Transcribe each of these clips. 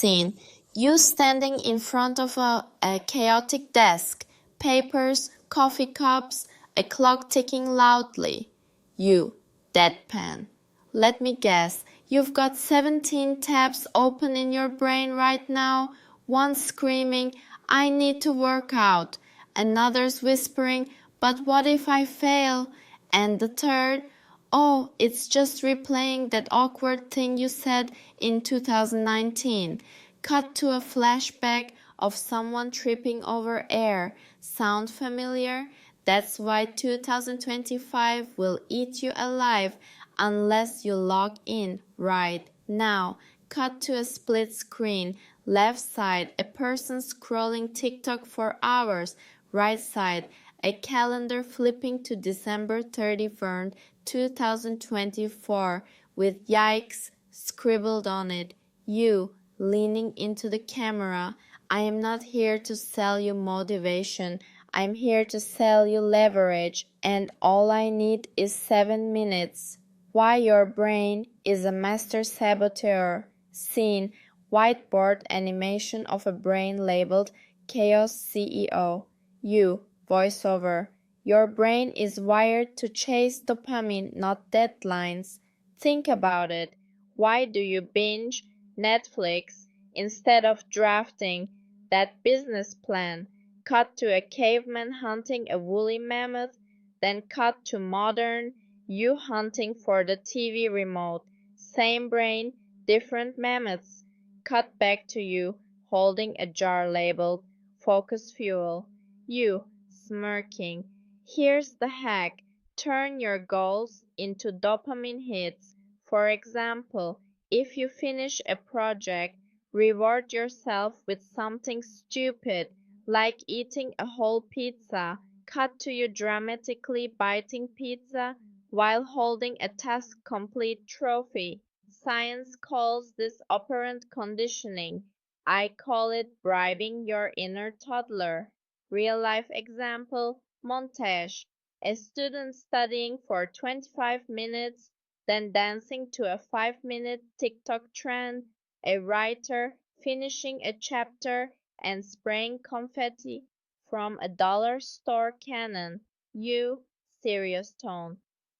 Scene: you standing in front of a chaotic desk, papers, coffee cups, a clock ticking loudly. You, deadpan. Let me guess, you've got 17 tabs open in your brain right now, one screaming, I need to work out, another's whispering, but what if I fail? And the third, oh, it's just replaying that awkward thing you said in 2019. Cut to a flashback of someone tripping over air. Sound familiar? That's why 2025 will eat you alive unless you log in right now. Cut to a split screen. Left side, a person scrolling TikTok for hours. Right side, a calendar flipping to December 31st, 2024 with yikes scribbled on it. You, leaning into the camera. I am not here to sell you motivation. I'm here to sell you leverage, and all I need is 7 minutes. Why your brain is a master saboteur. Scene: whiteboard animation of a brain labeled Chaos CEO. You, voiceover. Your brain is wired to chase dopamine, not deadlines. Think about it. Why do you binge Netflix instead of drafting that business plan? Cut to a caveman hunting a woolly mammoth, then cut to modern you hunting for the TV remote. Same brain, different mammoths. Cut back to you holding a jar labeled Focus Fuel. You, smirking. Here's the hack. Turn your goals into dopamine hits. For example, if you finish a project, reward yourself with something stupid, like eating a whole pizza. Cut to you dramatically biting pizza while holding a task complete trophy. Science calls this operant conditioning. I call it bribing your inner toddler. Real life example: montage. A student studying for 25 minutes, then dancing to a 5-minute TikTok trend. A writer finishing a chapter and spraying confetti from a dollar store cannon. You, serious tone.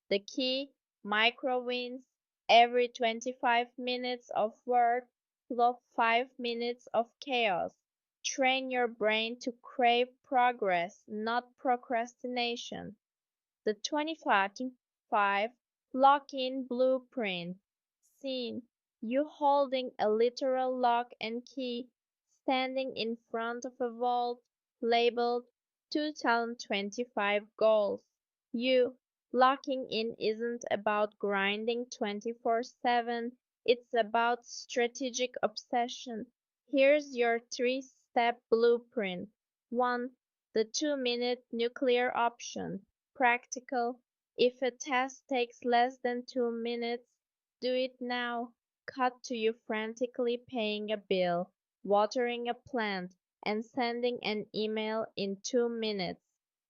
The key: micro wins. Every 25 minutes of work plus 5 minutes of chaos. Train your brain to crave progress, not procrastination. The 2025 Lock-in Blueprint. Scene: you holding a literal lock and key, standing in front of a vault labeled 2025 Goals. You, locking in isn't about grinding 24/7, it's about strategic obsession. Here's your 3-step blueprint. 1. The 2-minute nuclear option. Practical. If a task takes less than 2 minutes, do it now. Cut to you frantically paying a bill, watering a plant, and sending an email in 2 minutes.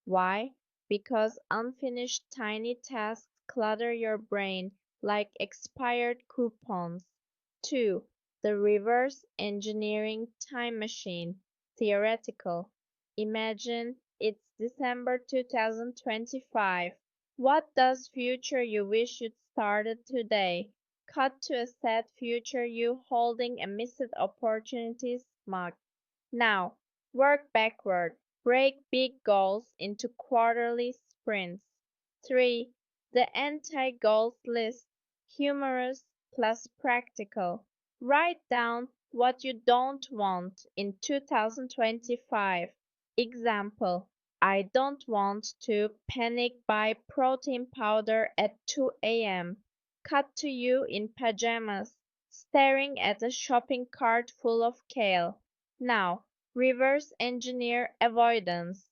Why? Because unfinished tiny tasks clutter your brain like expired coupons. 2. The reverse engineering time machine. Theoretical. Imagine it's December 2025. What does future you wish you'd started today? Cut to a sad future you holding a missed opportunities mug. Now, work backward. Break big goals into quarterly sprints. 3. The anti-goals list. Humorous plus practical. Write down what you don't want in 2025. Example: I don't want to panic buy protein powder at 2 a.m. Cut to you in pajamas, staring at a shopping cart full of kale. Now, reverse engineer avoidance.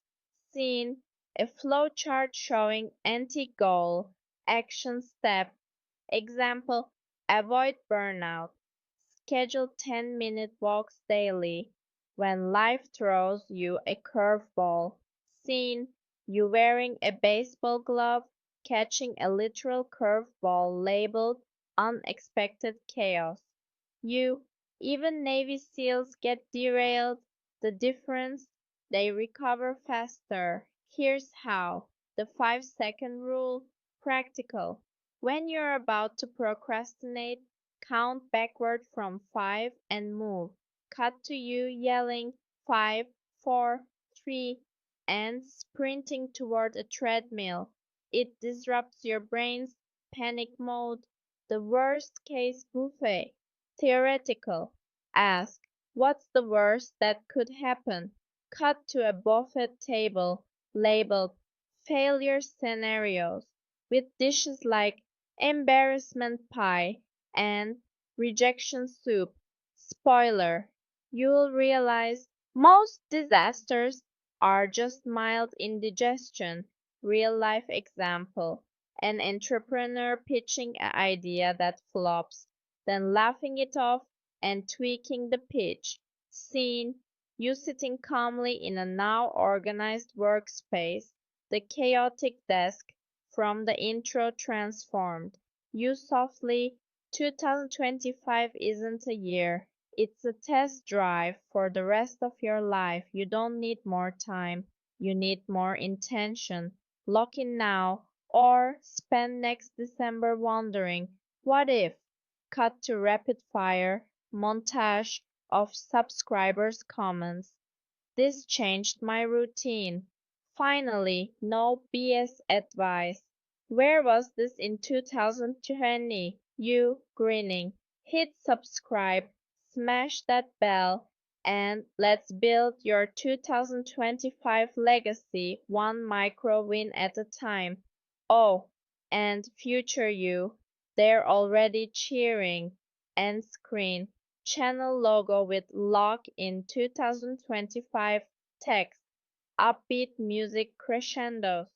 Scene: a flowchart showing anti-goal, action step. Example: avoid burnout. Schedule 10-minute walks daily. When life throws you a curveball. Scene: you wearing a baseball glove, catching a literal curveball labeled unexpected chaos. You, Even Navy SEALs get derailed. The difference? They recover faster. Here's how. The 5-second rule. Practical. When you're about to procrastinate, count backward from 5 and move. Cut to you yelling 5, 4, 3, and sprinting toward a treadmill. It disrupts your brain's panic mode. The worst case buffet. Theoretical. Ask, what's the worst that could happen? Cut to a buffet table labeled failure scenarios with dishes like embarrassment pie and rejection soup. Spoiler, you'll realize most disasters are just mild indigestion. Real life example. An entrepreneur pitching an idea that flops, then laughing it off and tweaking the pitch. Scene, you sitting calmly in a now organized workspace, the chaotic desk from the intro transformed. You softly, 2025 isn't a year. It's a test drive for the rest of your life. You don't need more time. You need more intention. Lock in now or spend next December wondering, what if? Cut to rapid fire montage of subscribers' comments. This changed my routine. Finally, no BS advice. Where was this in 2020? You grinning. Hit subscribe, smash that bell, and let's build your 2025 legacy one micro win at a time. Oh, and future you, they're already cheering. End screen. Channel logo with lock in 2025 text. Upbeat music crescendos.